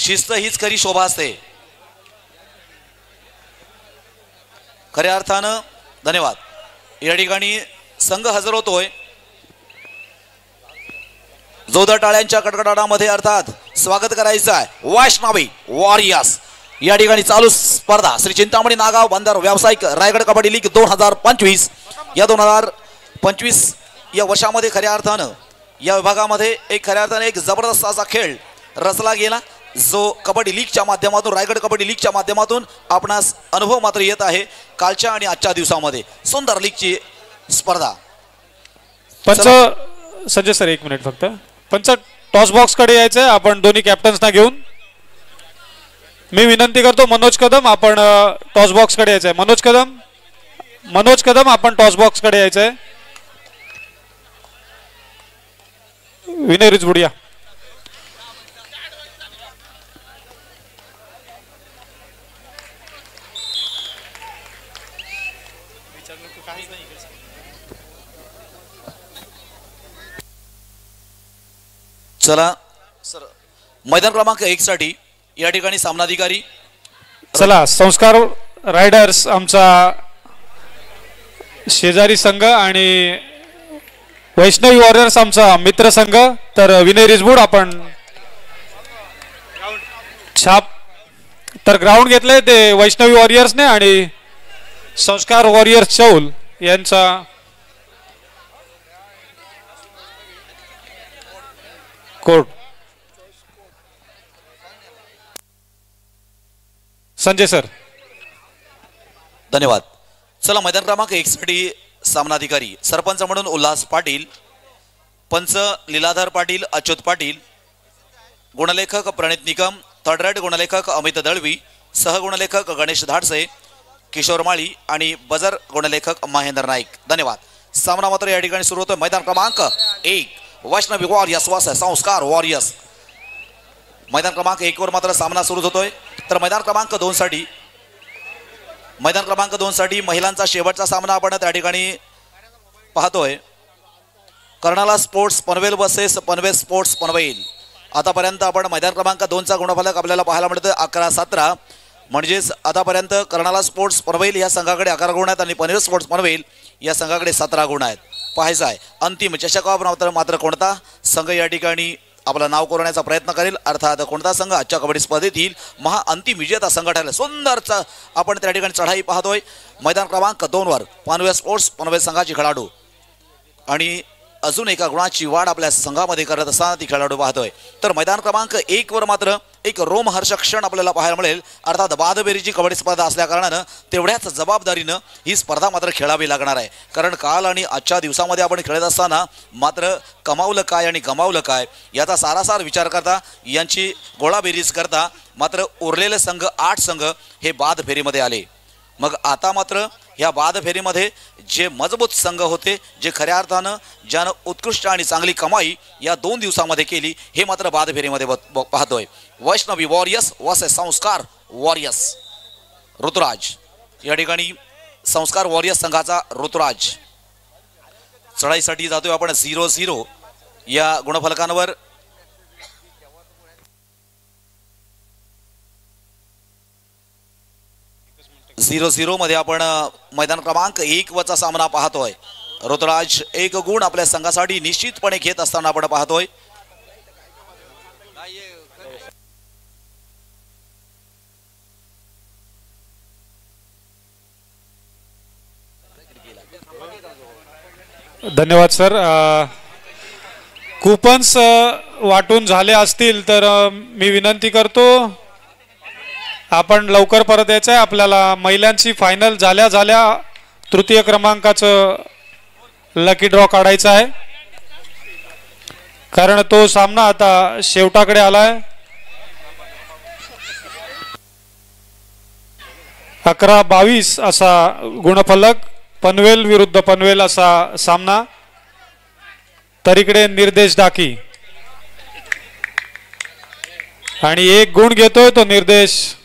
शिस्त हीच खरी शोभा असते. खऱ्या अर्थानं धन्यवाद. या ठिकाणी संघ हजर होतोय. जोरदार टाळ्यांच्या कडकडाटामध्ये अर्थात स्वागत करायचं आहे. वैष्णवी वॉरियर्स या ठिकाणी चालू स्पर्धा श्री चिंतामणी नागाव बंदर व्यावसायिक रायगड कबड्डी लीग 2025 या 2025 या वर्षामध्ये खऱ्या अर्थानं या विभागामध्ये एक खऱ्या अर्थाने एक जबरदस्त असा खेळ रचला गेला, जो कबड्डी लीगच्या माध्यमातून रायगड कबड्डी लीगच्या माध्यमातून आपणास अनुभव मात्र येत आहे. कालच्या आणि आजच्या दिवसामध्ये सुंदर लीगची स्पर्धा. पंच संजय सर एक मिनिट फक्त. पंच टॉस बॉक्स कडे यायचंय आपण दोन्ही कॅप्टन्सना घेऊन. मी विनंती करतो मनोज कदम आपण टॉस बॉक्स कडे यायचंय. मनोज कदम आपण टॉस बॉक्स कडे यायचंय. विनय रिजबुडिया. चला सर मैदान क्रमांक 1 साठी या ठिकाणी सामनाधिकारी. चला संस्कार रायडर्स आमचा शेजारी संघ आणि वैष्णवी वॉरियर्स आमचा मित्र संघ. तर विनय रिजबूड आपण छाप तर ग्राउंड घेतलंय ते वैष्णवी वॉरियर्सने आणि संस्कार वॉरियर्स चौल यांचा कोर्ट. संजय सर धन्यवाद. चला मैदान क्रमांक 1 साठी सामनाधिकारी सरपंच म्हणून उल्हास पाटील, पंच लीलाधर पाटील, अच्युत पाटील, गुणलेखक प्रणित निकम, थर्ड रेड गुणलेखक अमित दळवी, सहगुणलेखक गणेश धाडसे, किशोर माळी आणि बजर गुणलेखक महेंद्र नाईक. धन्यवाद. सामना मात्र या ठिकाणी सुरू होतोय. मैदान क्रमांक 1 वैष्णवी वॉरियर्स वर्सेस संस्कार वॉरियर्स. मैदान क्रमांक 1 वर मात्र सामना सुरू होतोय. तर मैदान क्रमांक 2 साठी महिलांचा शेवटचा सामना आपण त्या ठिकाणी पाहतोय. Karnala sports Panvel versus Panvel sports Panvel. आतापर्यंत आपण मैदान क्रमांक 2चा गुणफलक आपल्याला पाहायला मिळतोय 11-17. म्हणजेच आतापर्यंत कर्नाला स्पोर्ट्स पनवेल या संघाकडे 11 गुण आहेत आणि पनवेल स्पोर्ट्स पनवेल या संघाकडे 17 गुण आहेत. पाहायचं आहे अंतिम चषकावर मात्र कोणता संघ या ठिकाणी आपलं नाव कोरण्याचा प्रयत्न करेल. अर्थात कोणता संघ आजच्या कबड्डी स्पर्धेतील महाअंतिम विजेता संघ ठरेल. सुंदरचा आपण त्या ठिकाणी चढाई पाहतोय. मैदान क्रमांक 2 वर पनवेल स्पोर्ट्स पनवेल संघाची खेळाडू आणि अजून एका गुणाची वाढ आपल्या संघामध्ये करत असताना ती खेळाडू पाहतोय. तर मैदान क्रमांक 1 वर मात्र एक रोमहर्षक क्षण आपल्याला पाहायला मिळेल. अर्थात बादबेरीची कबड्डी स्पर्धा असल्या कारणानं तेवढ्याच जबाबदारीनं ही स्पर्धा मात्र खेळावी लागणार आहे. कारण काल आणि आजच्या दिवसामध्ये आपण खेळत असताना मात्र कमावलं काय आणि गमावलं काय याचा सारासार विचार करता, यांची गोळाबेरीज करता मात्र उरलेले संघ 8 संघ हे बाद फेरीमध्ये आले. मग आता मात्र ह्या बाद फेरीमध्ये जे मजबूत संघ होते, जे खऱ्या अर्थानं ज्यानं उत्कृष्ट आणि चांगली कमाई या 2 दिवसामध्ये केली, हे मात्र बाद फेरीमध्ये पाहतोय. वैष्णवी वॉरियर्स वर्सेस संस्कार वॉरियर्स. ऋतुराज या ठिकाणी संस्कार वॉरियर्स संघाचा ऋतुराज चढाईसाठी जातोय आपण 0-0 या गुणफलकांवर. 0-0 मध्ये आपण मैदान क्रमांक 1 वरचा सामना पाहतोय. ऋतुराज 1 गुण आपल्या संघासाठी निश्चितपणे घेत असताना आपण पाहतोय. धन्यवाद सर. कुपन्स वाटून झाले असतील तर मी विनंती करतो आपण लवकर परत यायचं आहे. आपल्याला महिलांची फायनल झाल्या तृतीय क्रमांकाचं लकी ड्रॉ काढायचा आहे, कारण तो सामना आता शेवटाकडे आलाय. 11-22 असा गुणफलक, पनवेल विरुद्ध पनवेल असा सामना. तरीकडे निर्देश डाकी आणि 1 गुण घेतोय तो निर्देश.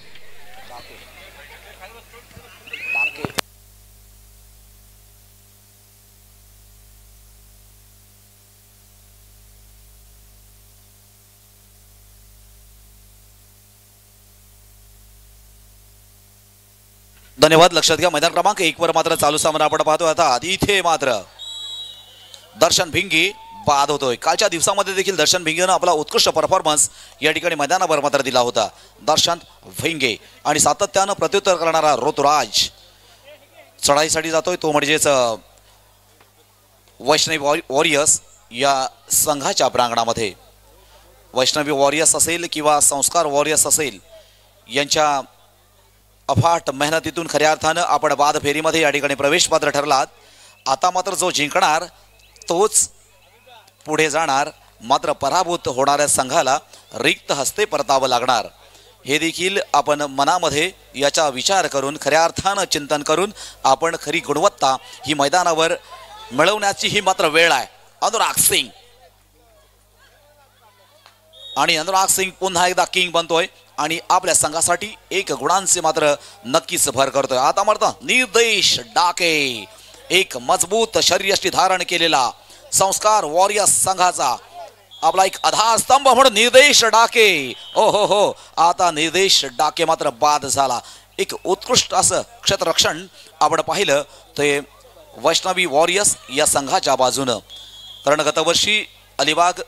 धन्यवाद. लक्षात घ्या मैदान क्रमांक 1 वर मात्र चालू सामना आपण पाहतोय. आता इथे मात्र दर्शन भिंगे बाद होतोय. कालच्या दिवसामध्ये देखील दर्शन भिंगेनं आपला उत्कृष्ट परफॉर्मन्स या ठिकाणी मैदानावर मात्र दिला होता. दर्शन भिंगे आणि सातत्यानं प्रत्युत्तर करणारा ऋतुराज चढाईसाठी जातोय. तो म्हणजेच वैष्णवी वॉरियर्स या संघाच्या प्रांगणामध्ये. वैष्णवी वॉरियर्स असेल किंवा संस्कार वॉरियर्स असेल यांच्या अफाट मेहनतीतून खऱ्या अर्थानं आपण बाद फेरीमध्ये या ठिकाणी प्रवेश पात्र ठरलात. आता मात्र जो जिंकणार तोच पुढे जाणार. मात्र पराभूत होणाऱ्या संघाला रिक्त हस्ते परतावं लागणार. हे देखील आपण मनामध्ये याचा विचार करून खऱ्या अर्थानं चिंतन करून आपण खरी गुणवत्ता ही मैदानावर मिळवण्याची ही मात्र वेळ आहे. अनुराग सिंग आणि अनुराग सिंग पुन्हा एकदा किंग बनतोय आणि आपल्या संघासाठी 1 गुणांचे मात्र नक्कीच भर करतोय. आता मात्र निर्देश डाके, एक मजबूत शरीरयष्टी धारण केलेला संस्कार वॉरियर्स संघाचा आपला एक आधारस्तंभ म्हणून निर्देश डाके. ओ हो हो, आता निर्देश डाके मात्र बाद झाला. एक उत्कृष्ट असं क्षेत्ररक्षण आपण पाहिलं ते वैष्णवी वॉरियर्स या संघाच्या बाजूनं. कारण गतवर्षी अलिबाग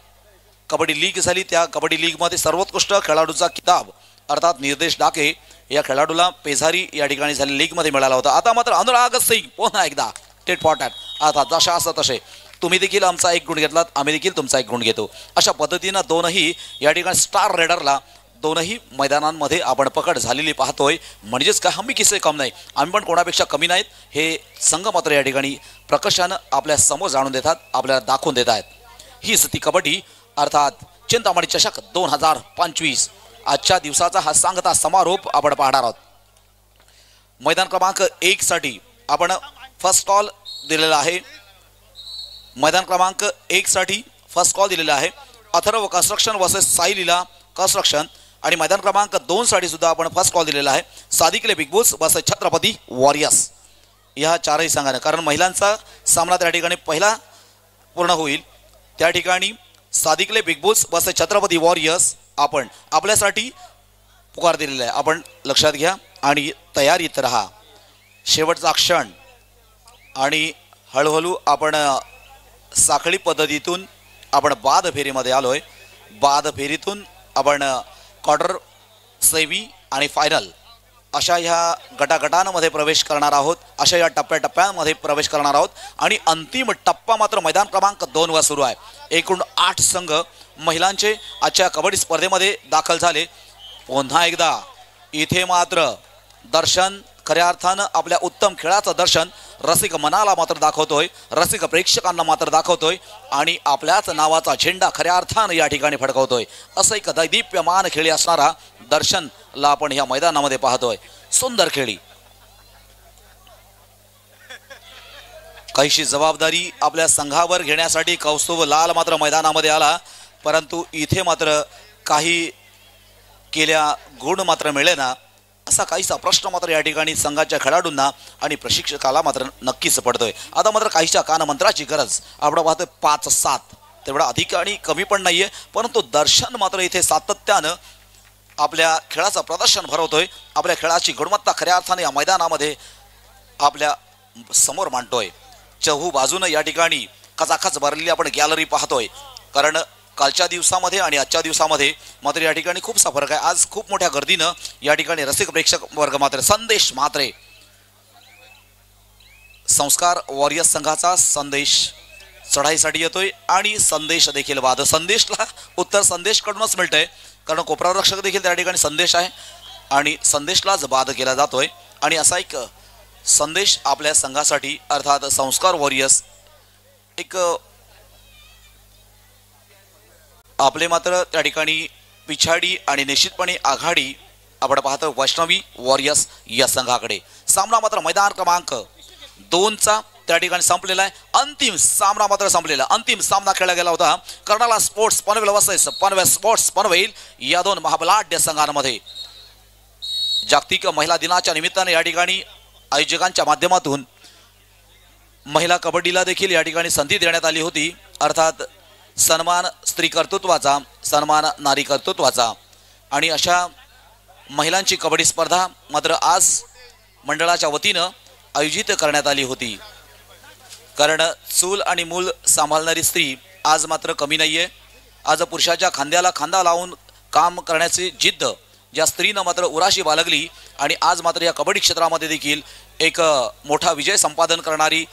कबड्डी लीग झाली. त्या कबड्डी लीगमध्ये सर्वोत्कृष्ट खेळाडूचा किताब अर्थात निर्देश डाके या खेळाडूला पेझारी या ठिकाणी झालेल्या लीगमध्ये मिळाला होता. आता मात्र अनुराग सिंग पुन्हा एकदा टेट फॉटॅट. आता जशा असं तसे तुम्ही देखील आमचा 1 गुण घेतलात, आम्ही देखील तुमचा 1 गुण घेतो. अशा पद्धतीनं दोनही या ठिकाणी स्टार रेडरला दोनही मैदानांमध्ये आपण पकड झालेली पाहतोय. म्हणजेच काय हमी किसे कम नाही, आम्ही पण कोणापेक्षा कमी नाहीत हे संघ मात्र या ठिकाणी प्रकर्षानं आपल्या समोर जाणून देतात, आपल्याला दाखवून देत आहेत. हीच ती कबड्डी अर्थात चिंतामणी चषक 2025. आजच्या दिवसाचा हा सांगता समारोप आपण पाहणार आहोत. मैदान क्रमांक 1 साठी आपण फर्स्ट कॉल दिलेला आहे. मैदान क्रमांक 1 साठी फर्स्ट कॉल दिलेला आहे अथर्व कन्स्ट्रक्शन वर्सेस साई लीला कन्स्ट्रक्शन. आणि मैदान क्रमांक 2 साठी सुद्धा आपण फर्स्ट कॉल दिलेला आहे Sadikle big boss versus Chhatrapati warriors. या चारही संघाने, कारण महिलांचा सामना त्या ठिकाणी पहिला पूर्ण होईल, त्या ठिकाणी Sadikle big boss versus Chhatrapati warriors आपण आपल्यासाठी पुकार दिलेला आहे. आपण लक्षात घ्या आणि तयारीत राहा. शेवटचा क्षण आणि हळूहळू आपण साखळी पद्धतीतून आपण बाद फेरीमध्ये आलोय. बाद फेरीतून आपण क्वार्टर, सेमी आणि फायनल अशा ह्या गटागटांमध्ये प्रवेश करणार आहोत. अशा या टप्प्याटप्प्यांमध्ये प्रवेश करणार आहोत. आणि अंतिम टप्पा मात्र मैदान क्रमांक 2 वर सुरू आहे. एकूण 8 संघ महिलांचे आजच्या कबड्डी स्पर्धेमध्ये दाखल झाले. पुन्हा एकदा इथे मात्र दर्शन खऱ्या अर्थानं आपल्या उत्तम खेळाचं दर्शन रसिक मनाला मात्र दाखवतोय, रसिक प्रेक्षकांना मात्र दाखवतोय आणि आपल्याच नावाचा झेंडा खऱ्या अर्थानं या ठिकाणी फडकवतोय. असं एक दैदिप्यमान खेळी असणारा दर्शनला आपण ह्या मैदानामध्ये पाहतोय. सुंदर खेळी, काहीशी जबाबदारी आपल्या संघावर घेण्यासाठी कौस्तुभ लाल मात्र मैदानामध्ये आला. परंतु इथे मात्र काही केल्या गुण मात्र मिळेना. असा काहीसा प्रश्न मात्र या ठिकाणी संघाच्या खेळाडूंना आणि प्रशिक्षकाला मात्र नक्कीच पडतोय. आता मात्र काहीच्या कानमंत्राची गरज आपण पाहतोय. 5-7 तेवढा अधिक आणि कमी पण नाहीये. परंतु दर्शन मात्र इथे सातत्यानं आपल्या खेळाचं प्रदर्शन भरवतोय. आपल्या खेळाची गुणवत्ता खऱ्या अर्थाने या मैदानामध्ये आपल्या समोर मांडतोय. चहू बाजूनं या ठिकाणी खचाखच भरलेली आपण गॅलरी पाहतोय. कारण कालच्या दिवसामध्ये आणि आजच्या दिवसामध्ये मात्र या ठिकाणी खूपसा फरक आहे. आज खूप मोठ्या गर्दीनं या ठिकाणी रसिक प्रेक्षक वर्ग मात्र संदेश मात्रे संस्कार वॉरियर्स संघाचा संदेश चढाईसाठी येतोय आणि संदेश देखील बाद. संदेशला उत्तर संदेश कडूनच मिळतंय, कारण कोपरारक्षक देखील त्या ठिकाणी संदेश आहे आणि संदेशलाच बाद केला जातोय. आणि असा एक संदेश आपल्या संघासाठी अर्थात संस्कार वॉरियर्स एक आपले मात्र त्या ठिकाणी पिछाडी आणि निश्चितपणे आघाडी आपण पाहतो वैष्णवी वॉरियर्स या संघाकडे. सामना मात्र मैदान क्रमांक 2चा त्या ठिकाणी संपलेला आहे. अंतिम सामना मात्र संपलेला. अंतिम सामना खेळला गेला होता Karnala sports Panvel versus Panvel sports Panvel या दोन महाबलाढ्य संघांमध्ये. जागतिक महिला दिनाच्या निमित्ताने या ठिकाणी आयोजकांच्या माध्यमातून महिला कबड्डीला देखील या ठिकाणी संधी देण्यात आली होती. अर्थात सन्मान स्त्री कर्तृत्वाचा, सन्मान नारी कर्तृत्वाचा. आणि अशा महिलांची कबड्डी स्पर्धा मात्र आज मंडळाच्या वतीनं आयोजित करण्यात आली होती. कारण चूल आणि मूल सांभाळणारी स्त्री आज मात्र कमी नाहीये. आज पुरुषाच्या खांद्याला खांदा लावून काम करण्याची जिद्द ज्या स्त्रीनं मात्र उराशी बाळगली आणि आज मात्र या कबड्डी क्षेत्रामध्ये देखील एक मोठा विजय संपादन करणारी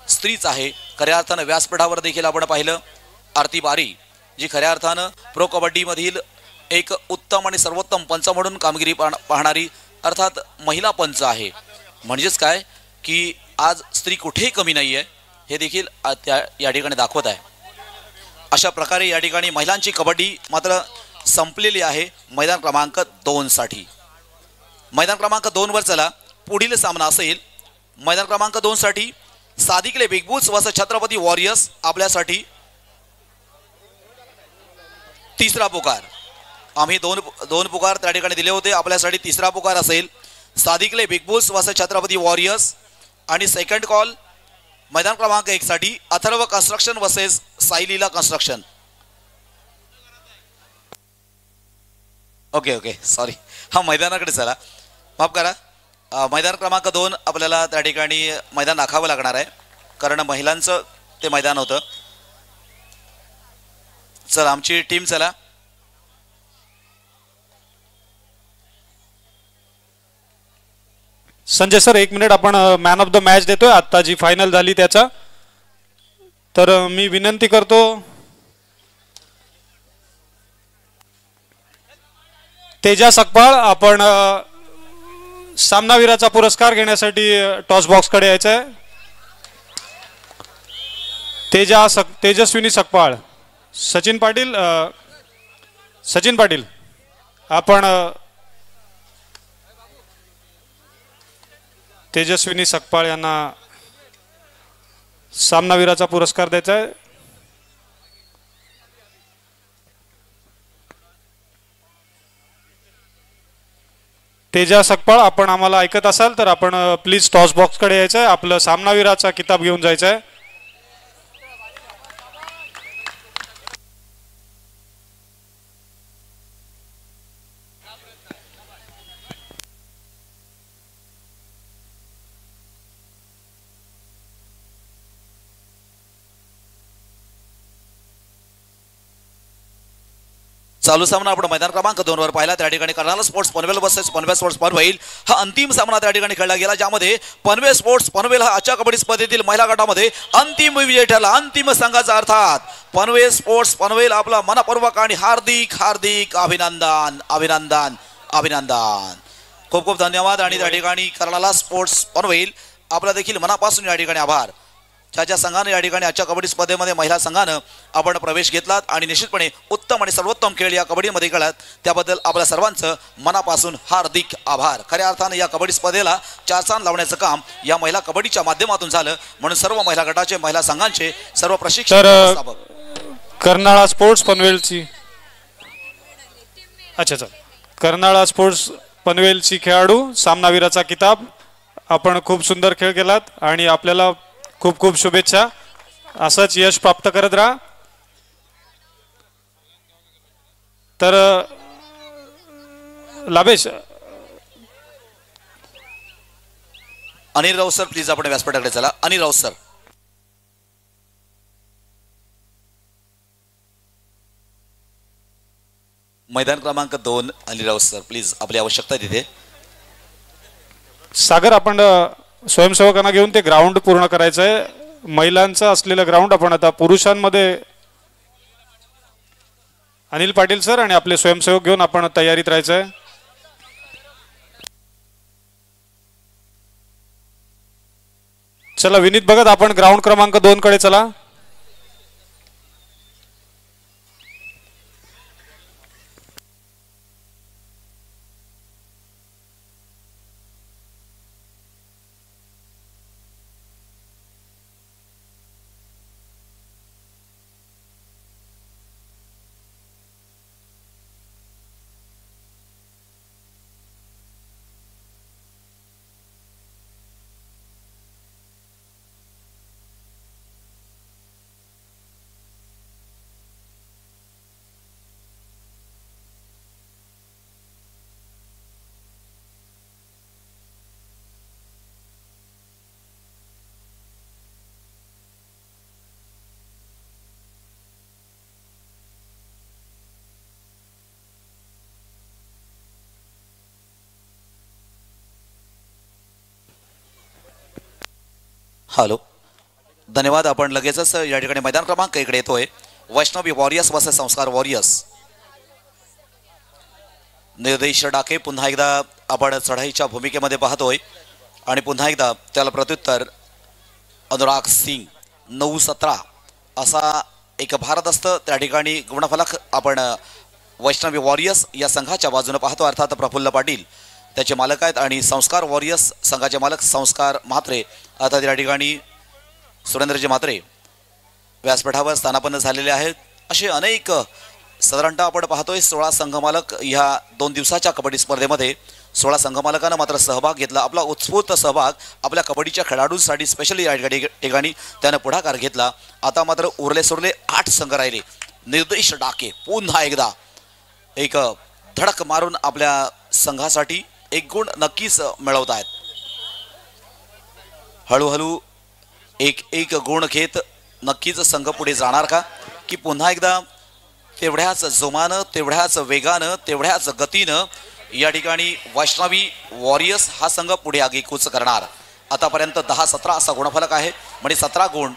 स्त्रीच आहे. खऱ्या अर्थानं व्यासपीठावर देखील आपण पाहिलं आरती बारी जी खऱ्या अर्थानं प्रो कबड्डीमधील एक उत्तम आणि सर्वोत्तम पंच म्हणून कामगिरी पाहणारी अर्थात महिला पंच आहे. म्हणजेच काय की आज स्त्री कुठेही कमी नाही आहे हे देखील या ठिकाणी दाखवत आहे. अशा प्रकारे या ठिकाणी महिलांची कबड्डी मात्र संपलेली आहे मैदान क्रमांक 2 साठी. मैदान क्रमांक 2 वर चला पुढील सामना असेल. मैदान क्रमांक 2 साठी Sadikle big bulls versus Chhatrapati warriors. आपल्यासाठी तिसरा पुकार. आम्ही दोन पुकार त्या ठिकाणी दिले होते. आपल्यासाठी तिसरा पुकार असेल Sadikle big bulls versus Chhatrapati warriors. आणि सेकंड कॉल मैदान क्रमांक 1 साठी Atharva construction versus Saileela construction. Okay okay sorry, हा मैदानाकडे चला, माफ करा. मैदान क्रमांक 2 आपल्याला त्या ठिकाणी मैदान दाखावं लागणार आहे कारण महिलांचं ते मैदान होतं. चला आमची टीम चला. संजय सर 1 मिनिट, आपण मॅन ऑफ द मॅच देतोय आता जी फायनल झाली त्याचा. तर मी विनंती करतो तेजा सकपाळ आपण सामनावीराचा पुरस्कार घेण्यासाठी टॉस बॉक्स कडे यायचं आहे. तेजस्विनी सकपाळ. सचिन पाटील आपण तेजस्विनी सकपाळ यांना सामनावीराचा पुरस्कार द्यायचा आहे. तेजा सकपाळ आपण आम्हाला ऐकत असाल तर आपण प्लीज टॉस बॉक्स कडे यायचं आहे. आपलं सामनावीराचा किताब घेऊन जायचं आहे. चालू सामना आपण मैदान क्रमांक 2 वर पाहिला. त्या ठिकाणी Karnal sports Panvel versus Panvel sports Panvel हा अंतिम सामना त्या ठिकाणी खेळला गेला ज्यामध्ये पनवेल स्पोर्ट्स पनवेल हा आजच्या कबड्डी स्पर्धेतील महिला गटामध्ये अंतिम विजय ठरला. अंतिम संघाचा अर्थात पनवेल स्पोर्ट्स पनवेल. आपला मनपूर्वक आणि हार्दिक हार्दिक अभिनंदन अभिनंदन अभिनंदन. खूप खूप धन्यवाद. आणि त्या ठिकाणी कर्नाल स्पोर्ट्स पनवेल आपला देखील मनापासून या ठिकाणी आभार. ज्या संघाने या ठिकाणी आजच्या कबड्डी स्पर्धेमध्ये महिला संघानं आपण प्रवेश घेतलात आणि निश्चितपणे उत्तम आणि सर्वोत्तम खेळ या कबड्डीमध्ये खेळात त्याबद्दल आपल्या सर्वांचं मनापासून हार्दिक आभार. खऱ्या अर्थानं या कबड्डी स्पर्धेला 4 चांद लावण्याचं काम या महिला कबड्डीच्या माध्यमातून झालं. म्हणून सर्व महिला गटाचे महिला संघांचे सर्व प्रशिक्षक कर्नाळा स्पोर्ट्स पनवेलची कर्नाळा स्पोर्ट्स पनवेलची खेळाडू सामनावीराचा किताब. आपण खूप सुंदर खेळ केलात आणि आपल्याला खूप खूप शुभेच्छा. असंच यश प्राप्त करत राहा. तर लाभेश अनिल राऊत सर प्लीज आपण व्यासपीठाकडे चला. अनिल राऊत सर. मैदान क्रमांक 2 अनिल राऊत सर प्लीज, आपली आवश्यकता तिथे. सागर आपण स्वयंसेवकांना घेऊन ते ग्राउंड पूर्ण करायचं आहे. महिलांचं असलेलं ग्राउंड आपण आता पुरुषांमध्ये अनिल पाटील सर आणि आपले स्वयंसेवक घेऊन आपण तयारीत राहायचं आहे. चला विनीत बघत आपण ग्राउंड क्रमांक 2 कडे चला. हॅलो, धन्यवाद. आपण लगेचच या ठिकाणी मैदान क्रमांक इकडे येतोय. वैष्णवी वॉरियर्स वर्सेस संस्कार वॉरियर्स. निर्देश डाके पुन्हा एकदा आपण चढाईच्या भूमिकेमध्ये पाहतोय आणि पुन्हा एकदा त्याला प्रत्युत्तर अनुराग सिंग 9-17 असा एक भारदस्त त्या ठिकाणी गुणफलक आपण वैष्णवी वॉरियर्स या संघाच्या बाजूने पाहतो. अर्थात प्रफुल्ल पाटील त्याचे मालक आहेत आणि संस्कार वॉरियर्स संघाचे मालक संस्कार म्हात्रे अर्थात या ठिकाणी सुरेंद्रजी म्हात्रे व्यासपीठावर स्थानापन्न झालेले आहेत. असे अनेक साधारणतः आपण पाहतोय 16 संघमालक ह्या 2 दिवसाच्या कबड्डी स्पर्धेमध्ये 16 संघमालकांना मात्र सहभाग घेतला. आपला उत्स्फूर्त सहभाग आपल्या कबड्डीच्या खेळाडूंसाठी स्पेशली या ठिकाणी त्यानं पुढाकार घेतला. आता मात्र उरले सोरले 8 संघ राहिले. निर्देश डाके पुन्हा एकदा एक धडक मारून आपल्या संघासाठी एक गुण नक्कीच मिळवत आहेत. हळूहळू एक गुण घेत नक्कीच संघ पुढे जाणार का, की पुन्हा एकदा तेवढ्याच जोमानं, तेवढ्याच वेगानं, तेवढ्याच गतीनं या ठिकाणी वैष्णवी वॉरियर्स हा संघ पुढे आगेकूच करणार. आतापर्यंत 10-17 असा गुणफलक आहे. म्हणजे 17 गुण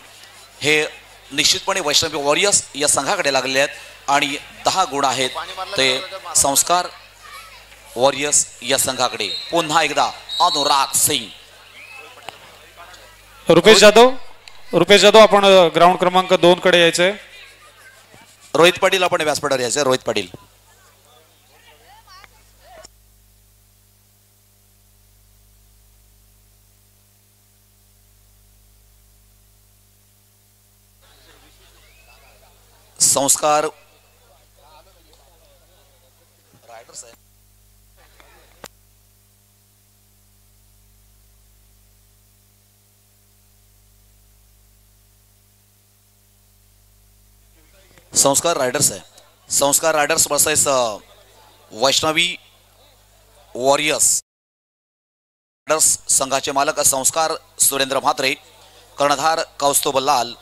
हे निश्चितपणे वैष्णवी वॉरियर्स या संघाकडे लागलेले आहेत आणि 10 गुण आहेत ते संस्कार वॉरियर्स या संघाकडे. पुन्हा एकदा अनुराग सिंग. रुपेश जाधव आपण ग्राउंड क्रमांक 2 कडे यायचंय. रोहित पाटील आपण व्यासपीठावर यायचंय. रोहित पाटील. संस्कार रायडर्स आहे. संस्कार रायडर्स आहे. संस्कार riders versus Vaishnavi warriors. Riders संघाचे मालक संस्कार सुरेंद्र म्हात्रे, कर्णधार कौस्तुभ लाल,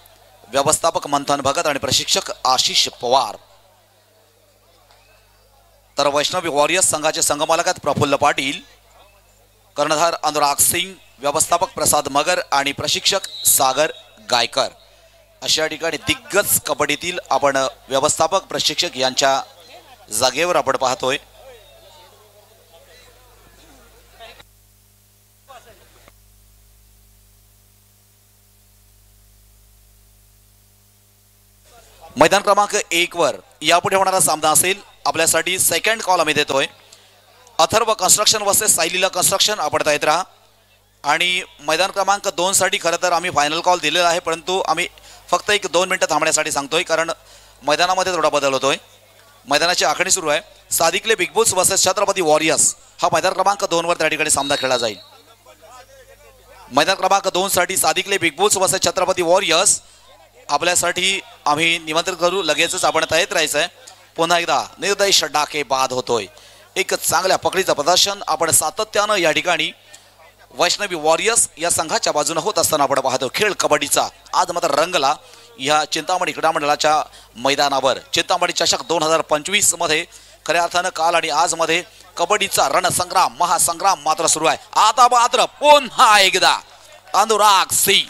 व्यवस्थापक मंथन भगत आणि प्रशिक्षक आशिष पवार. तर वैष्णवी वॉरियर्स संघाचे संघमालक आहेत प्रफुल्ल पाटील, कर्णधार अनुराग सिंग, व्यवस्थापक प्रसाद मगर आणि प्रशिक्षक सागर गायकर. अशा ठिकाणी दिग्गज कबड्डीतील आपण व्यवस्थापक प्रशिक्षक यांच्या जागेवर आपण पाहतोय. मैदान क्रमांक 1 वर यापुढे होणारा सामना असेल आपल्यासाठी. सेकंड कॉल आम्ही देतोय. Atharva construction versus Sayleela construction. आपण तयार राहा. आणि मैदान क्रमांक 2 साठी खरं तर आम्ही फायनल कॉल दिलेला आहे, परंतु आम्ही फक्त 1-2 मिनिटं थांबण्यासाठी सांगतोय कारण मैदानामध्ये थोडा बदल होतोय. मैदानाची आखणी सुरू आहे. Sadikle big bulls versus Chhatrapati warriors हा मैदान क्रमांक 2 वर त्या ठिकाणी सामना खेळला जाईल. मैदान क्रमांक 2 साठी Sadikle big bulls versus Chhatrapati warriors आपल्यासाठी आम्ही निमंत्रित करू. लगेचच आपण तयार राहायचं आहे. पुन्हा एकदा निर्देश डाके बाद होतोय. एक चांगल्या पकडीचं प्रदर्शन आपण सातत्यानं या ठिकाणी वैष्णवी वॉरियर्स या संघाच्या बाजूने होत असताना आपण पाहतो. खेळ कबड्डीचा आज मात्र रंगला या चिंतामणी क्रीडा मंडळाच्या मैदानावर. चिंतामणी चषक 2025 मध्ये खऱ्या अर्थानं काल आणि आज मध्ये कबड्डीचा रणसंग्राम महासंग्राम मात्र सुरू आहे. आता मात्र पुन्हा एकदा अनुराग सिंग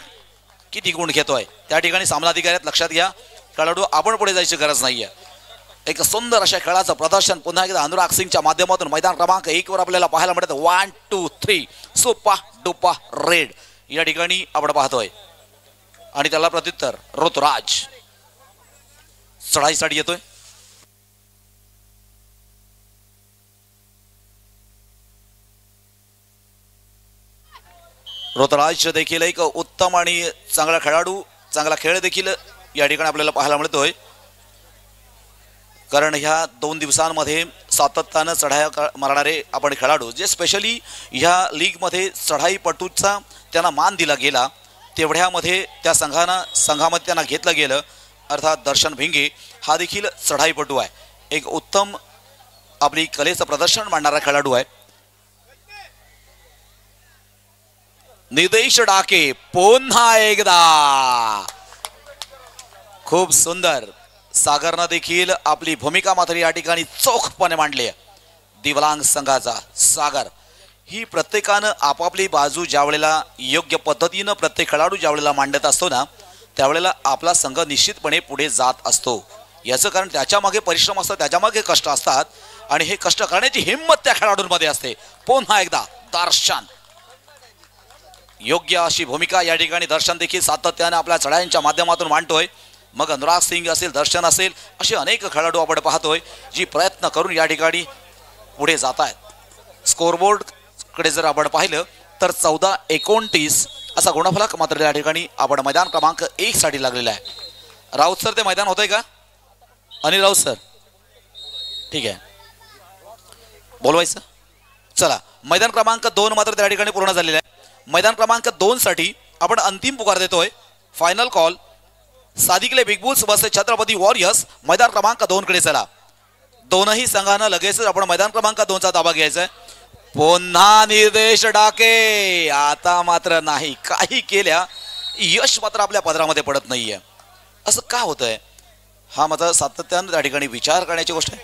किती गुण घेतोय त्या ठिकाणी सामनाधिकारी आहेत. लक्षात घ्या खेळाडू, आपण पुढे जायची गरज नाहीये. एक सुंदर अशा खेळाचं प्रदर्शन पुन्हा एकदा अनुराग सिंगच्या माध्यमातून मैदान क्रमांक 1 वर आपल्याला पाहायला मिळतं. 1 2 3 सुपा डुपा रेड या ठिकाणी आपण पाहतोय. आणि त्याला प्रत्युत्तर ऋतुराज चढाईसाठी येतोय. ऋतुराज देखील एक उत्तम आणि चांगला खेळाडू, चांगला खेळ देखील या ठिकाणी आपल्याला पाहायला मिळतोय. कारण ह्या 2 दिवसांमध्ये सातत्यानं चढाया मारणारे आपण खेळाडू जे स्पेशली ह्या लीगमध्ये चढाईपटूचा त्यांना मान दिला गेला तेवढ्यामध्ये त्या संघामध्ये त्यांना घेतलं गेलं. अर्थात दर्शन भिंगे हा देखील चढाईपटू आहे. एक उत्तम आपली कलेचं प्रदर्शन मांडणारा खेळाडू आहे. निर्देश डाके पुन्हा एकदा खूप सुंदर. सागरनं देखील आपली भूमिका मात्र या ठिकाणी चोखपणे मांडली. दिव्यांग संघाचा सागर ही प्रत्येकानं आपापली बाजू ज्या वेळेला योग्य पद्धतीनं प्रत्येक खेळाडू ज्या वेळेला मांडत असतो ना त्यावेळेला आपला संघ निश्चितपणे पुढे जात असतो. याचं कारण त्याच्यामागे परिश्रम असतात, त्याच्यामागे कष्ट असतात आणि हे कष्ट करण्याची हिंमत त्या खेळाडूंमध्ये असते. पुन्हा एकदा दर्शन योग्य अशी भूमिका या ठिकाणी दर्शन देखील सातत्याने आपल्या चढायांच्या माध्यमातून मांडतोय. मग अनुराग सिंग असेल, दर्शन असेल, असे अनेक खेळाडू आपण पाहतोय जी प्रयत्न करून या ठिकाणी पुढे जात आहेत. स्कोरबोर्ड कडे जर आपण पाहिलं तर 14-29 असा गुणफलक मात्र या ठिकाणी आपण मैदान क्रमांक 1 साठी लागलेला आहे. राऊत सर ते मैदान होतंय का? अनिल राऊत सर ठीक आहे बोलवायचं. चला मैदान क्रमांक 2 मात्र त्या ठिकाणी पूर्ण झालेला आहे. मैदान क्रमांक 2 साठी आपण अंतिम पुकार देतोय. Final call Sadikle big bulls versus Chhatrapati warriors. मैदान क्रमांक 2 कडे चला. दोनही संघांना लगेचच आपण मैदान क्रमांक 2 चा ताबा घ्यायचा आहे. पुन्हा निर्देश डाके. आता मात्र नाही काही केल्या यश मात्र आपल्या पदरामध्ये पडत नाहीये. असं का होतंय? हा मात्र सातत्यानं त्या ठिकाणी विचार करण्याची गोष्ट आहे.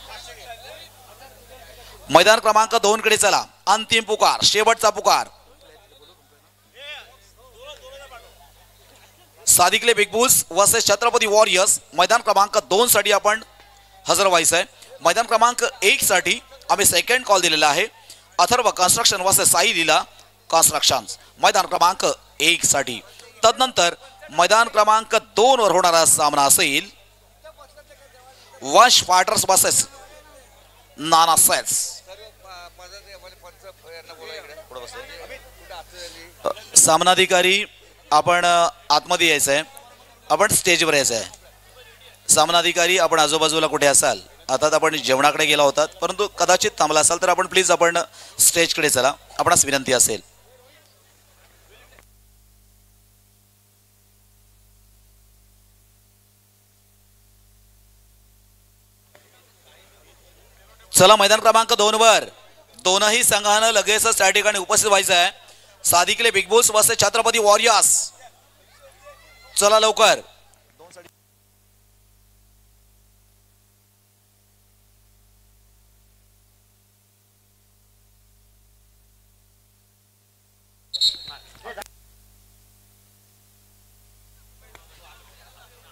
मैदान क्रमांक 2 कडे चला. अंतिम पुकार, शेवटचा पुकार. Sadikle big bulls versus Chhatrapati warriors. मैदान क्रमांक 2 साठी आपण हजर व्हायचं आहे. मैदान क्रमांक 1 साठी आम्ही सेकंड कॉल दिलेला आहे. अथर्व कन्स्ट्रक्शन वर्सेस साई लीला कन्स्ट्रक्शन. मैदान क्रमांक 1 साठी. तदनंतर मैदान क्रमांक 2 वर होणारा सामना असेल वंश फायटर्स वर्सेस नाना सेल्स. सामनाधिकारी आपण आतमध्ये यायचं आहे, आपण स्टेजवर यायचं आहे. सामनाधिकारी आपण आजूबाजूला कुठे असाल, आता आपण जेवणाकडे गेला होतात परंतु कदाचित थांबला असाल तर आपण प्लीज आपण स्टेजकडे चला, आपणास विनंती असेल. चला मैदान क्रमांक 2 वर दोनही संघानं लगेचच त्या ठिकाणी उपस्थित व्हायचं आहे. Sadikle big bulls versus Chhatrapati warriors. चला लवकर.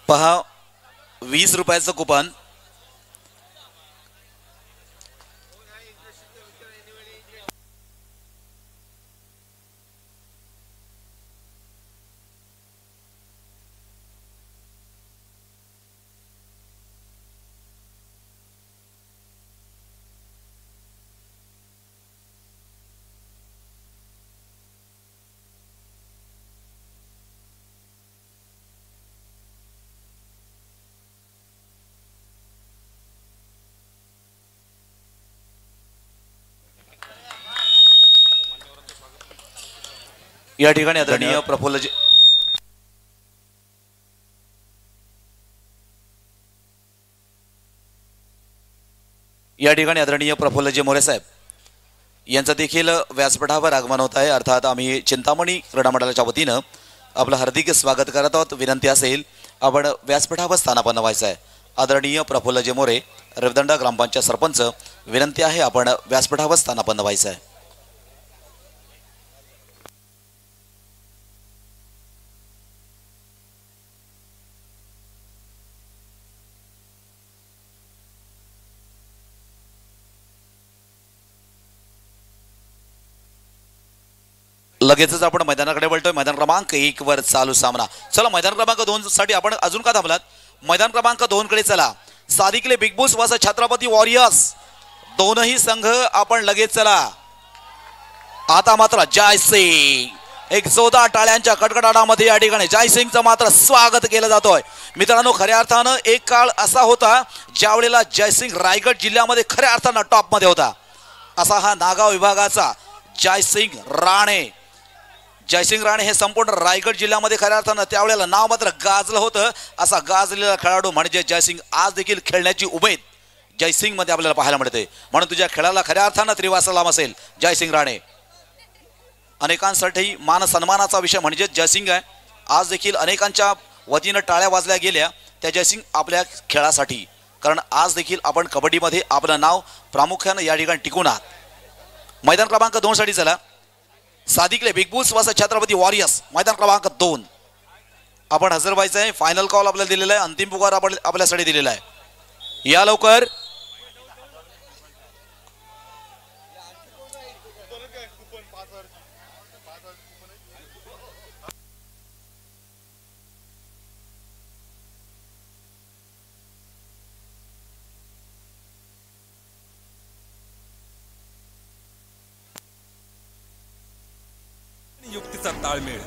पहा 20 रुपयाचं कुपन. या ठिकाणी आदरणीय प्रफुल्लजी मोरे साहेब यांचं देखील व्यासपीठावर आगमन होत आहे. अर्थात आम्ही चिंतामणी क्रीडा मंडळाच्या वतीनं आपलं हार्दिक स्वागत करत आहोत. विनंती असेल आपण व्यासपीठावर स्थानापन्न व्हायचं आहे. आदरणीय प्रफुल्लजी मोरे रेवदंडा ग्रामपंचायत सरपंच, विनंती आहे आपण व्यासपीठावर स्थानापन्न व्हायचं आहे. लगेचच आपण मैदानाकडे वळतोय. मैदान क्रमांक 1 वर चालू सामना. चला मैदान क्रमांक 2 साठी आपण अजून का थांबलात? मैदान क्रमांक 2 कडे चला. Sadikle big bulls versus Chhatrapati warriors. दोनही संघ आपण लगेच चला. आता मात्र जयसिंग एक जोरदार टाळ्यांच्या कडकडाटामध्ये या ठिकाणी जयसिंगचं मात्र स्वागत केलं जातोय. मित्रांनो, खऱ्या अर्थानं एक काळ असा होता ज्या वेळेला जयसिंग रायगड जिल्ह्यामध्ये खऱ्या अर्थानं टॉप मध्ये होता. असा हा नागाव विभागाचा जयसिंग राणे हे संपूर्ण रायगड जिल्ह्यामध्ये खऱ्या अर्थानं त्यावेळेला नाव मात्र गाजलं होतं. असा गाजलेला खेळाडू म्हणजे जयसिंग. आज देखील खेळण्याची उमेद जयसिंग मध्ये आपल्याला पाहायला मिळते. म्हणून तुझ्या खेळाला खऱ्या अर्थानं त्रिवार सलाम असेल जयसिंग राणे. अनेकांसाठी मान सन्मानाचा विषय म्हणजे जयसिंग आहे. आज देखील अनेकांच्या वतीनं टाळ्या वाजल्या गेल्या त्या जयसिंग आपल्या खेळासाठी, कारण आज देखील आपण कबड्डीमध्ये आपलं नाव प्रामुख्यानं या ठिकाणी टिकून आहात. मैदान क्रमांक 2 साठी चला. Sadikle big bulls versus Chhatrapati warriors मैदान क्रमांक 2. आपण हजर व्हायचं आहे. फायनल कॉल आपल्याला दिलेला आहे. अंतिम पुकार आपण आपल्यासाठी दिलेला आहे. या लवकर. युक्तीचा ताळमेळ.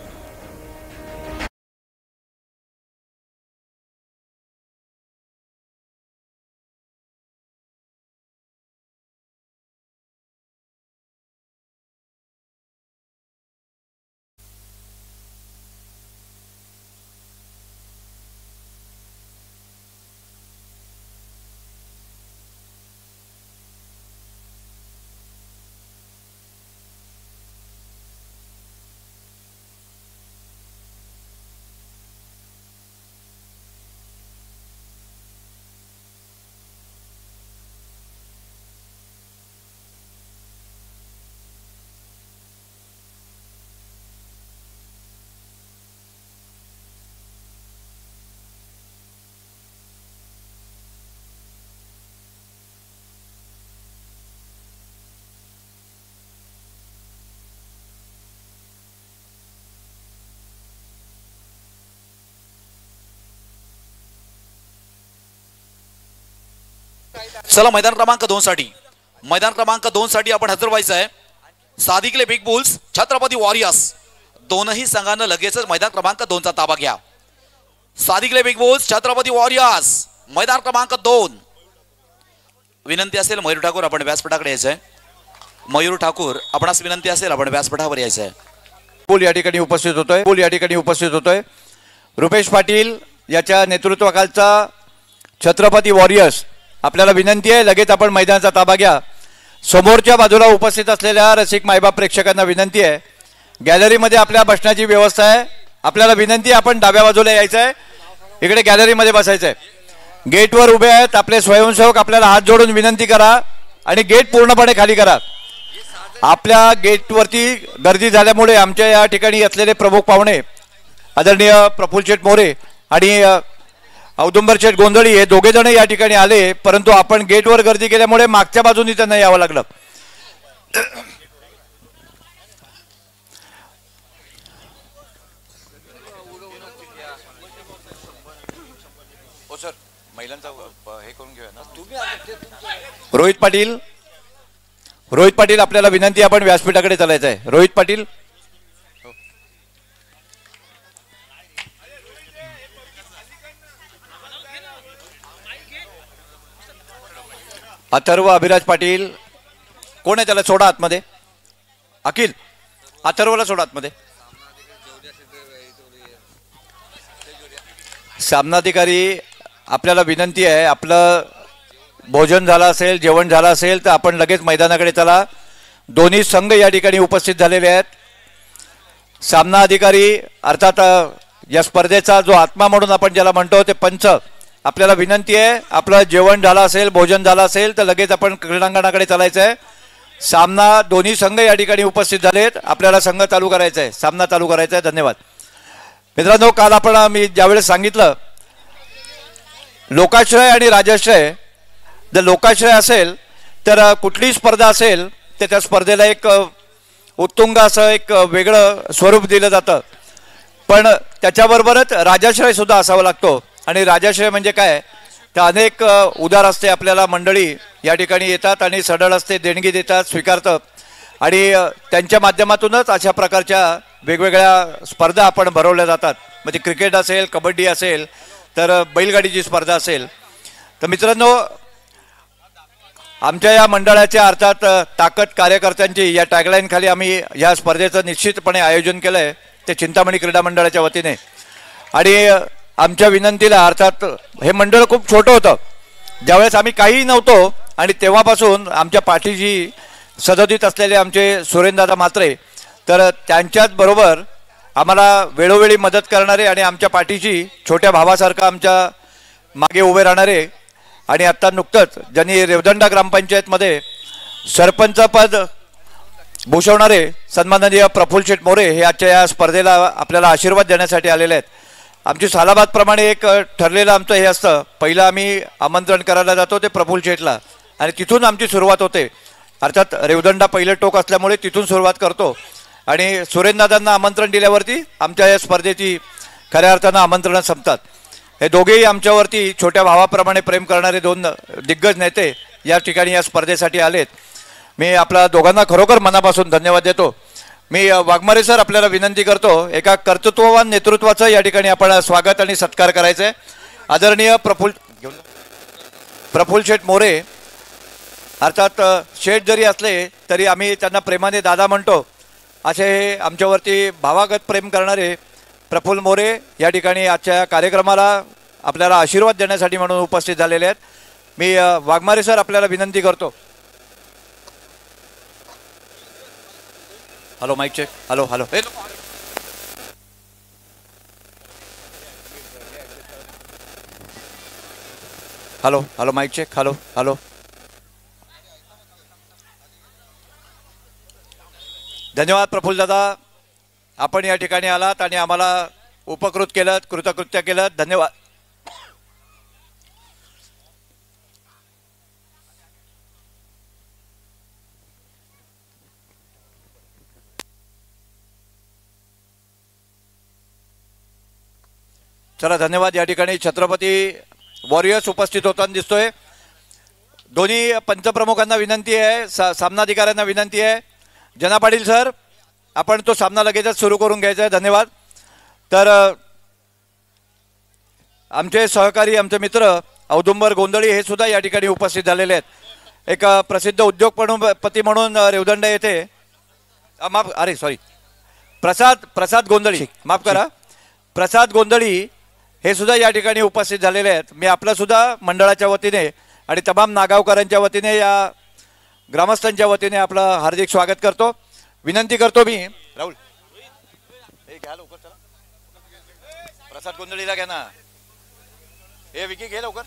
चला मैदान क्रमांक 2 साठी. मैदान क्रमांक 2 साठी आपण हजर व्हायचं आहे. Sadikle big bulls Chhatrapati warriors दोनही संघांना लगेचच मैदान क्रमांक 2 चा ताबा घ्या. सादिकले बिग बुल्स छत्रपती वॉरियर्स मैदान क्रमांक 2. विनंती असेल मयूर ठाकूर आपण व्यासपीठाकडे यायचंय. मयूर ठाकूर आपणास विनंती असेल आपण व्यासपीठावर यायचंय. बोल या ठिकाणी उपस्थित होतोय. रुपेश पाटील याच्या नेतृत्वाखालचा छत्रपती वॉरियर्स आपल्याला विनंती आहे लगेच आपण मैदानाचा ताबा घ्या. समोरच्या बाजूला उपस्थित असलेल्या रसिक मायबाप प्रेक्षकांना विनंती आहे गॅलरीमध्ये आपल्या बसण्याची व्यवस्था आहे. आपल्याला विनंती आहे आपण डाव्या बाजूला यायचं आहे. इकडे गॅलरीमध्ये बसायचं आहे. गेटवर उभे आहेत आपले स्वयंसेवक आपल्याला हात जोडून विनंती करा आणि गेट पूर्णपणे खाली करा. आपल्या गेटवरती गर्दी झाल्यामुळे आमच्या या ठिकाणी असलेले प्रमुख पाहुणे आदरणीय प्रफुल्ल शेठ मोरे आणि औदुंबर शेठ गोंधळी हे दोघे जण या ठिकाणी आले, परंतु आपण गेटवर गर्दी केल्यामुळे मागच्या बाजूनी त्यांना यावं लागलं. रोहित पाटील आपल्याला विनंती आपण व्यासपीठाकडे चालायचं आहे. रोहित पाटील अथर्व अभिराज पाटील कोण आहे त्याला सोडा आतमध्ये. अखिल अथर्वला सोडा आतमध्ये. सामनाधिकारी आपल्याला विनंती आहे आपलं भोजन झालं असेल जेवण झालं असेल तर आपण लगेच मैदानाकडे चला. दोन्ही संघ या ठिकाणी उपस्थित झालेले आहेत. सामना अधिकारी अर्थात या स्पर्धेचा जो आत्मा म्हणून आपण ज्याला म्हणतो ते पंच आपल्याला विनंती आहे आपलं जेवण झालं असेल भोजन झालं असेल तर लगेच आपण क्रीडांगणाकडे चालायचं आहे. सामना दोन्ही संघ या ठिकाणी उपस्थित झालेत. आपल्याला संघ चालू करायचा आहे सामना चालू करायचा आहे. धन्यवाद मित्रांनो. काल आपण मी ज्यावेळेस सांगितलं लोकाश्रय आणि राजाश्रय जर लोकाश्रय असेल तर कुठलीही स्पर्धा असेल तर त्या स्पर्धेला एक उत्तुंग असं एक वेगळं स्वरूप दिलं जातं, पण त्याच्याबरोबरच राजाश्रय सुद्धा असावा लागतो. आणि राजाश्रय म्हणजे काय तर अनेक उदार असते आपल्याला मंडळी या ठिकाणी येतात आणि सडळ असते देणगी देतात स्वीकारतात आणि त्यांच्या माध्यमातूनच अशा प्रकारच्या वेगवेगळ्या स्पर्धा आपण भरवल्या जातात. म्हणजे क्रिकेट असेल कबड्डी असेल तर बैलगाडीची स्पर्धा असेल. तर मित्रांनो आमच्या या मंडळाच्या अर्थात ताकद कार्यकर्त्यांची या टॅगलाईन खाली आम्ही या स्पर्धेचं निश्चितपणे आयोजन केलं आहे ते चिंतामणी क्रीडा मंडळाच्या वतीने. आणि आमच्या विनंतीला अर्थात हे मंडळ खूप छोटं होतं ज्यावेळेस आम्ही काहीही नव्हतो आणि तेव्हापासून आमच्या पाठीशी सदोदित असलेले आमचे सुरेंद्रदादा म्हात्रे तर त्यांच्याच बरोबर आम्हाला वेळोवेळी मदत करणारे आणि आमच्या पाठीशी छोट्या भावासारखं आमच्या मागे उभे राहणारे आणि आत्ता नुकतंच ज्यांनी रेवदंडा ग्रामपंचायतमध्ये सरपंच पद भूषवणारे सन्माननीय प्रफुल्ल शेठ मोरे हे आजच्या या स्पर्धेला आपल्याला आशीर्वाद देण्यासाठी आलेले आहेत. आमची सालाबादप्रमाणे एक ठरलेलं आमचं हे असतं, पहिलं आम्ही आमंत्रण करायला जातो ते प्रफुल्ल शेठला आणि तिथून आमची सुरुवात होते. अर्थात रेवदंडा पहिलं टोक असल्यामुळे तिथून सुरुवात करतो आणि सुरेंद्रदादांना आमंत्रण दिल्यावरती आमच्या या स्पर्धेची खऱ्या अर्थानं आमंत्रणं संपतात. हे दोघेही आमच्यावरती छोट्या भावाप्रमाणे प्रेम करणारे दोन दिग्गज नेते या ठिकाणी या स्पर्धेसाठी आलेत. मी आपल्या दोघांना खरोखर मनापासून धन्यवाद देतो. मी वाघमारे सर आपल्याला विनंती करतो, एका कर्तृत्ववान नेतृत्वाचं या ठिकाणी आपण स्वागत आणि सत्कार करायचं आहे. आदरणीय प्रफुल्ल शेठ मोरे, अर्थात शेठ जरी असले तरी आम्ही त्यांना प्रेमाने दादा म्हणतो, असे आमच्यावरती भावागत प्रेम करणारे प्रफुल्ल मोरे या ठिकाणी आजच्या कार्यक्रमाला आपल्याला आशीर्वाद देण्यासाठी म्हणून उपस्थित झालेले आहेत. मी वाघमारे सर आपल्याला विनंती करतो. Hello mike check. Hello hello hello hello mike check. Hello hello. धन्यवाद प्रफुल्ल दादा, आपण या ठिकाणी आलात आणि आम्हाला उपकृत केलं, कृतकृत्य केलं. धन्यवाद. चला धन्यवाद. या ठिकाणी छत्रपती वॉरियर्स उपस्थित होताना दिसतोय. दोन्ही पंचप्रमुखांना विनंती आहे, सामनाधिकाऱ्यांना विनंती आहे, जना पाटील सर आपण तो सामना लगेचच सुरू करून घ्यायचा आहे. धन्यवाद. तर आमचे सहकारी, आमचे मित्र औदुंबर गोंधळी हे सुद्धा या ठिकाणी उपस्थित झालेले आहेत. एक प्रसिद्ध उद्योगपती म्हणून रेवदंडा येथे प्रसाद गोंधळी, माफ करा, प्रसाद गोंधळी हे सुद्धा या ठिकाणी उपस्थित झालेले आहेत. मी आपलं सुद्धा मंडळाच्या वतीने आणि तमाम नागावकरांच्या वतीने, या ग्रामस्थांच्या वतीने आपलं हार्दिक स्वागत करतो. विनंती करतो मी राहुल हे घ्या लवकर, चला प्रसाद गोंधळीला घ्या ना, हे विकी घे लवकर.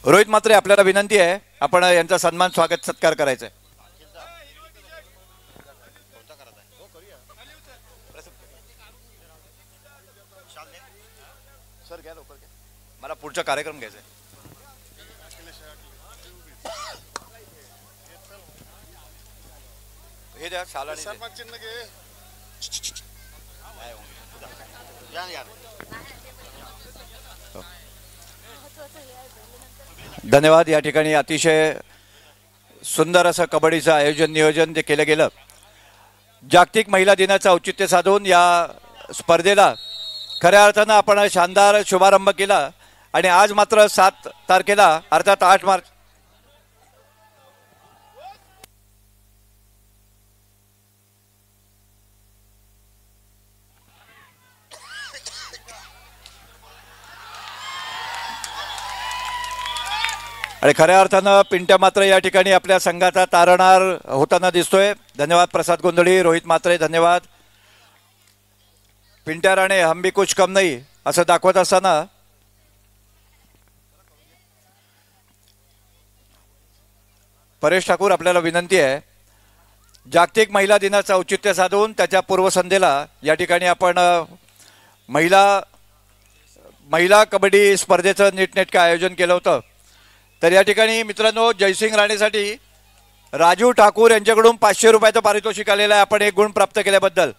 रोहित मात्रे आपल्याला विनंती आहे, आपण यांचा सन्मान स्वागत सत्कार करायचा आहे. सर घ्या लवकर, घ्या, मला पुढचा कार्यक्रम घ्यायचा आहे. हे द्या शाला धन्यवाद. या ठिकाणी अतिशय सुंदर असं कबड्डीचं आयोजन नियोजन जे केलं गेलं. जागतिक महिला दिनाचं औचित्य साधून या स्पर्धेला खऱ्या अर्थानं आपण शानदार शुभारंभ केला आणि आज मात्र 7 तारखेला अर्थात 8 मार्च आणि खऱ्या अर्थानं पिंट्या मात्र या ठिकाणी आपल्या संघाचा तारणार होताना दिसतोय. धन्यवाद प्रसाद गोंधळी, रोहित मात्रे धन्यवाद. पिंट्या राणे हम भी कुछ कम नाही असं दाखवत असताना परेश ठाकूर आपल्याला विनंती आहे, जागतिक महिला दिनाचं औचित्य साधून त्याच्या पूर्वसंध्येला या ठिकाणी आपण महिला कबड्डी स्पर्धेचं नीटनेटकं आयोजन केलं होतं. तर या ठिकाणी मित्रांनो जयसिंग राणेसाठी राजू ठाकूर यांच्याकडून 500 रुपयाचं पारितोषिक आलेलं आहे. आपण 1 गुण प्राप्त केल्याबद्दल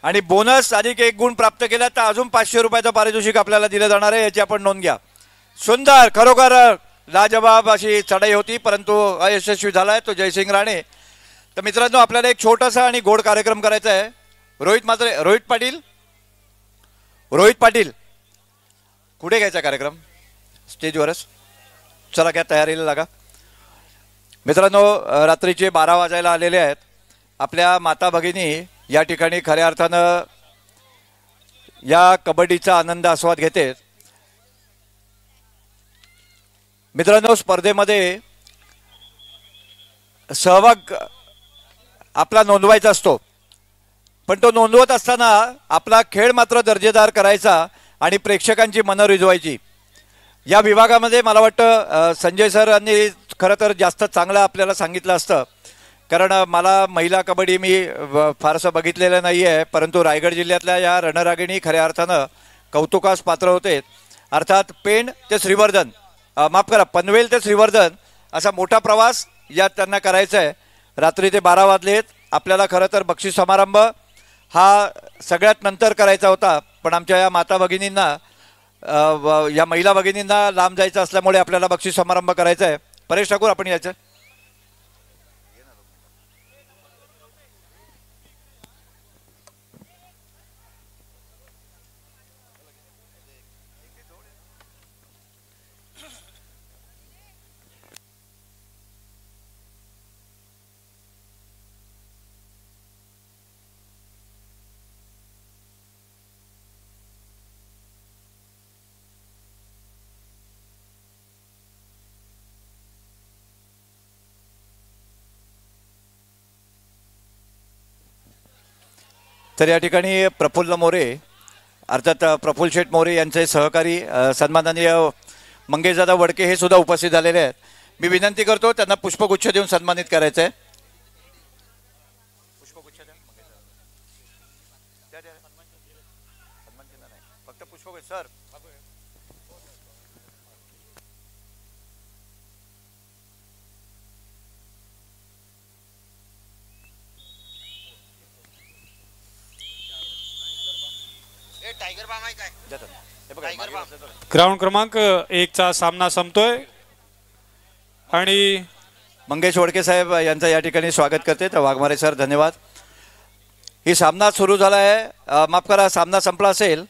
आणि बोनस अधिक 1 गुण प्राप्त केला तर अजून 500 रुपयाचं पारितोषिक आपल्याला दिलं जाणार आहे, याची आपण नोंद घ्या. सुंदर, खरोखर लाजवाब अशी चढाई होती, परंतु अयशस्वी झाला आहे तो जयसिंग राणे. तर मित्रांनो आपल्याला एक छोटासा आणि गोड कार्यक्रम करायचा आहे. रोहित पाटील कुठे घ्यायचा कार्यक्रम? स्टेजवरच. चला घ्या, तयारीला लागा. मित्रांनो रात्रीचे 12 वाजायला आलेले आहेत. आपल्या माता भगिनी या ठिकाणी खऱ्या अर्थानं या कबड्डीचा आनंद आस्वाद घेते. मित्रांनो स्पर्धेमध्ये सहभाग आपला नोंदवायचा असतो, पण तो नोंदवत असताना आपला खेळ मात्र दर्जेदार करायचा आणि प्रेक्षकांची मनं रिझवायची. या विभागामध्ये मला वाटतं संजय सरांनी खरं तर जास्त चांगलं आपल्याला सांगितलं असतं, कारण मला महिला कबड्डी मी फारसं बघितलेलं नाही आहे, परंतु रायगड जिल्ह्यातल्या या रणरागिणी खऱ्या अर्थानं कौतुकास पात्र होते. अर्थात पेण ते श्रीवर्धन, माफ करा, पनवेल ते श्रीवर्धन असा मोठा प्रवास यात त्यांना करायचा आहे. रात्री ते 12 वाजलेत. आपल्याला खरं तर बक्षीस समारंभ हा सगळ्यात नंतर करायचा होता, पण आमच्या या माता भगिनींना, या महिला भगिनींना लांब जायचं असल्यामुळे आपल्याला बक्षीस समारंभ करायचा आहे. परेश ठाकूर, आपण यायचं. तर या ठिकाणी प्रफुल्ल मोरे, अर्थात प्रफुल्ल शेठ मोरे यांचे सहकारी सन्माननीय मंगेशदादा वडके हे सुद्धा उपस्थित झालेले आहेत. मी विनंती करतो त्यांना पुष्पगुच्छ देऊन सन्मानित करायचं आहे. फक्त पुष्पगुच्छ सर. ग्राउंड क्रमांक 1चा सामना संपतोय आणि मंगेश वडके साहेब यांचं या ठिकाणी स्वागत करते. तर वाघमारे सर धन्यवाद. ही सामना सुरू झाला आहे, माफ करा, सामना संपला असेल